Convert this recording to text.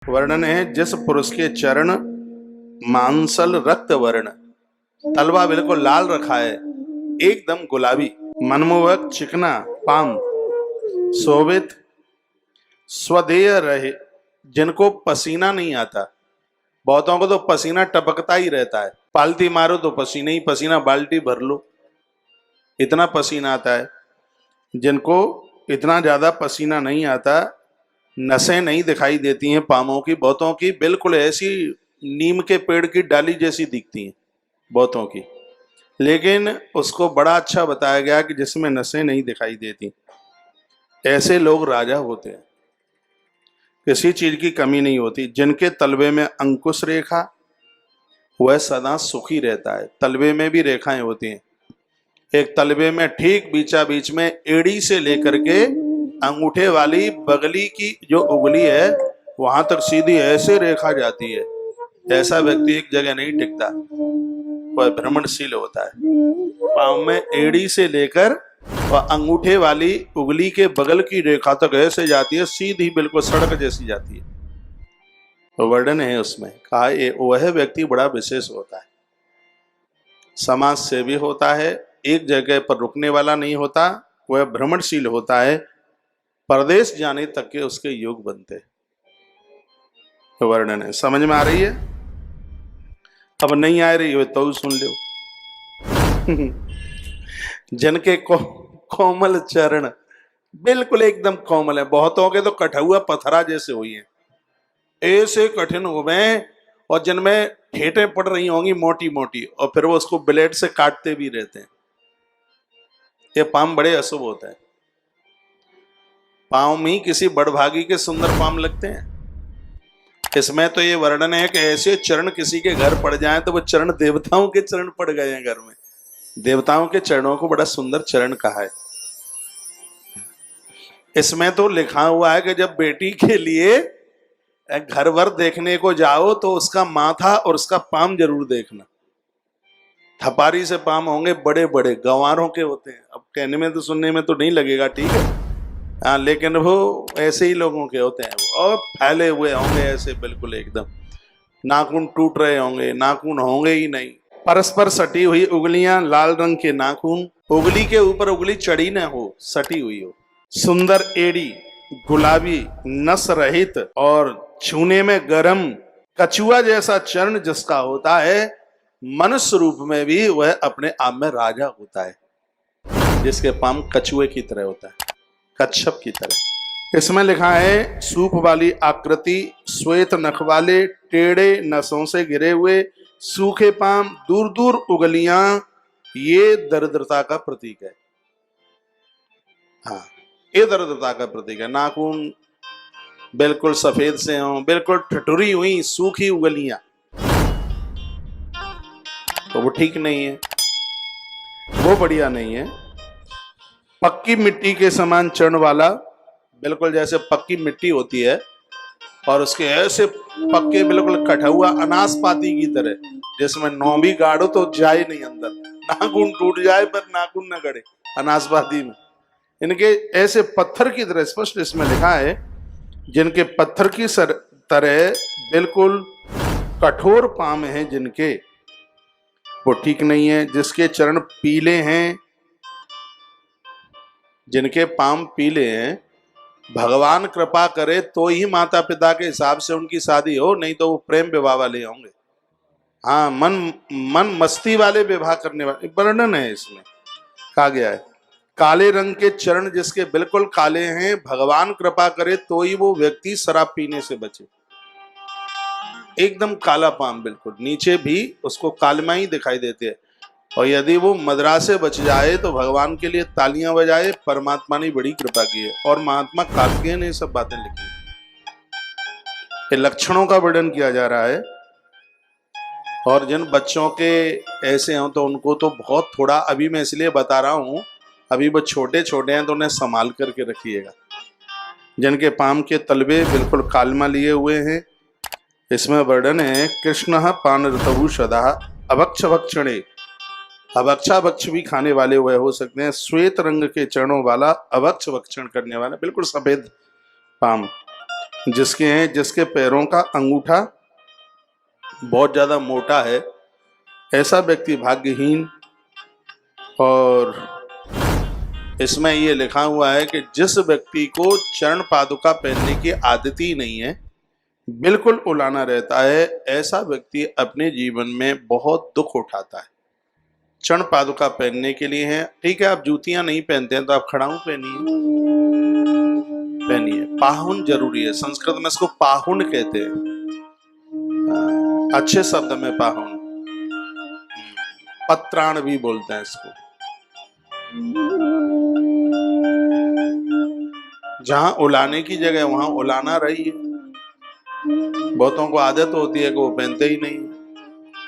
वर्णन है जिस पुरुष के चरण मांसल रक्त वर्ण, तलवा बिल्कुल लाल रखा है, एकदम गुलाबी, मनमोहक चिकना पाम, शोभित स्वदेय रहे, जिनको पसीना नहीं आता। बहुतों को तो पसीना टपकता ही रहता है, पालती मारो तो पसीना ही पसीना, बाल्टी भर लो, इतना पसीना आता है। जिनको इतना ज्यादा पसीना नहीं आता, नसें नहीं दिखाई देती हैं पामों की, बहुतों की बिल्कुल ऐसी नीम के पेड़ की डाली जैसी दिखती हैं बहुतों की, लेकिन उसको बड़ा अच्छा बताया गया कि जिसमें नसें नहीं दिखाई देती, ऐसे लोग राजा होते हैं, किसी चीज की कमी नहीं होती। जिनके तलवे में अंकुश रेखा, वह सदा सुखी रहता है। तलवे में भी रेखाएं होती हैं, एक तलवे में ठीक बीचा बीच में एड़ी से लेकर के अंगूठे वाली बगली की जो उंगली है वहां तक सीधी ऐसे रेखा जाती है। ऐसा व्यक्ति एक जगह नहीं टिकता, वह भ्रमणशील होता है। पांव में एड़ी से लेकर और अंगूठे वाली उंगली के बगल की रेखा तक ऐसे जाती है, सीधी बिल्कुल सड़क जैसी जाती है। तो वर्णन है उसमें, कहा वह व्यक्ति बड़ा विशेष होता है, समाज सेवी होता है, एक जगह पर रुकने वाला नहीं होता, वह भ्रमणशील होता है, परदेश जाने तक के उसके योग बनते हैं। तो वर्णन है, समझ में आ रही है? अब नहीं आ रही हो तो सुन लो। जिनके कोमल चरण, बिल्कुल एकदम कोमल है, बहुतों के तो कठुआ पत्थरा जैसे हुई है, ऐसे कठिन हुए, और जिनमें ठेटें पड़ रही होंगी मोटी मोटी, और फिर वो उसको ब्लेड से काटते भी रहते हैं। ये पाम बड़े अशुभ होता है। पाँव में किसी बड़भागी के सुंदर पाम लगते हैं। इसमें तो ये वर्णन है कि ऐसे चरण किसी के घर पड़ जाएं तो वो चरण देवताओं के चरण पड़ गए हैं घर में। देवताओं के चरणों को बड़ा सुंदर चरण कहा है। इसमें तो लिखा हुआ है कि जब बेटी के लिए घर वर देखने को जाओ तो उसका माथा और उसका पाम जरूर देखना। थपारी से पाम होंगे, बड़े बड़े गंवारों के होते हैं। अब कहने में तो सुनने में तो नहीं लगेगा, ठीक है, हाँ, लेकिन वो ऐसे ही लोगों के होते हैं, और फैले हुए होंगे ऐसे बिल्कुल एकदम, नाखून टूट रहे होंगे, नाखून होंगे ही नहीं, परस्पर सटी हुई उंगलियां, लाल रंग के नाखून, उंगली के ऊपर उंगली चढ़ी न हो, सटी हुई हो, सुंदर एड़ी, गुलाबी नस रहित और छूने में गरम, कछुआ जैसा चरण जिसका होता है, मनुष्य रूप में भी वह अपने आप में राजा होता है, जिसके पाम कछुए की तरह होता है, कच्छप की तरह। इसमें लिखा है, सूप वाली आकृति, श्वेत नख वाले, टेढ़े नसों से घिरे हुए, सूखे पाम, दूर दूर उंगलियां, ये दरिद्रता का प्रतीक है। हाँ, ये दरिद्रता का प्रतीक है। नाखून बिल्कुल सफेद से हों, बिल्कुल ठठुरी हुई सूखी उंगलियां, तो वो ठीक नहीं है, वो बढ़िया नहीं है। पक्की मिट्टी के समान चरण वाला, बिल्कुल जैसे पक्की मिट्टी होती है और उसके ऐसे पक्के बिल्कुल कठुआ अनासपाती की तरह, जिसमें नौ भी गाड़ो तो जाए नहीं अंदर, नाखून टूट जाए पर नाखून न गड़े, अनासपाती में इनके ऐसे पत्थर की तरह, स्पष्ट इसमें लिखा है, जिनके पत्थर की तरह बिल्कुल कठोर पाम हैं जिनके, वो ठीक नहीं है। जिसके चरण पीले हैं, जिनके पाम पीले हैं, भगवान कृपा करे तो ही माता पिता के हिसाब से उनकी शादी हो, नहीं तो वो प्रेम विवाह वाले होंगे। हाँ, मन मस्ती वाले विवाह करने वाले, वर्णन है इसमें कहा गया है। काले रंग के चरण जिसके बिल्कुल काले हैं, भगवान कृपा करे तो ही वो व्यक्ति शराब पीने से बचे। एकदम काला पाम, बिल्कुल नीचे भी उसको कालमा ही दिखाई देते हैं, और यदि वो मदरा से बच जाए तो भगवान के लिए तालियां बजाए, परमात्मा ने बड़ी कृपा की है। और महात्मा कार्तिकेय ने सब बातें लिखी, ये लक्षणों का वर्णन किया जा रहा है। और जिन बच्चों के ऐसे हों तो उनको तो बहुत थोड़ा, अभी मैं इसलिए बता रहा हूं, अभी वो छोटे छोटे हैं तो उन्हें संभाल करके रखिएगा। जिनके पाम के तलवे बिल्कुल कालमा लिए हुए हैं, इसमें वर्णन है, कृष्ण पान ऋतु सदा अभक्ष भक्षणे, अभक्षा भक्ष भी खाने वाले वह हो सकते हैं। श्वेत रंग के चरणों वाला, अभक्ष भक्षण करने वाला, बिल्कुल सफेद पाम, जिसके पैरों का अंगूठा बहुत ज्यादा मोटा है, ऐसा व्यक्ति भाग्यहीन। और इसमें ये लिखा हुआ है कि जिस व्यक्ति को चरण पादुका पहनने की आदत ही नहीं है, बिल्कुल उलाना रहता है, ऐसा व्यक्ति अपने जीवन में बहुत दुख उठाता है। चरण पादुका पहनने के लिए है, ठीक है, आप जूतियां नहीं पहनते हैं तो आप खड़ाऊ पहनिए। पाहुन जरूरी है, संस्कृत में इसको पाहुन कहते हैं, अच्छे शब्द में पाहुन, पत्राण भी बोलते हैं इसको। जहां उलाने की जगह वहां उलाना रही है। बहुतों को आदत होती है कि वो पहनते ही नहीं।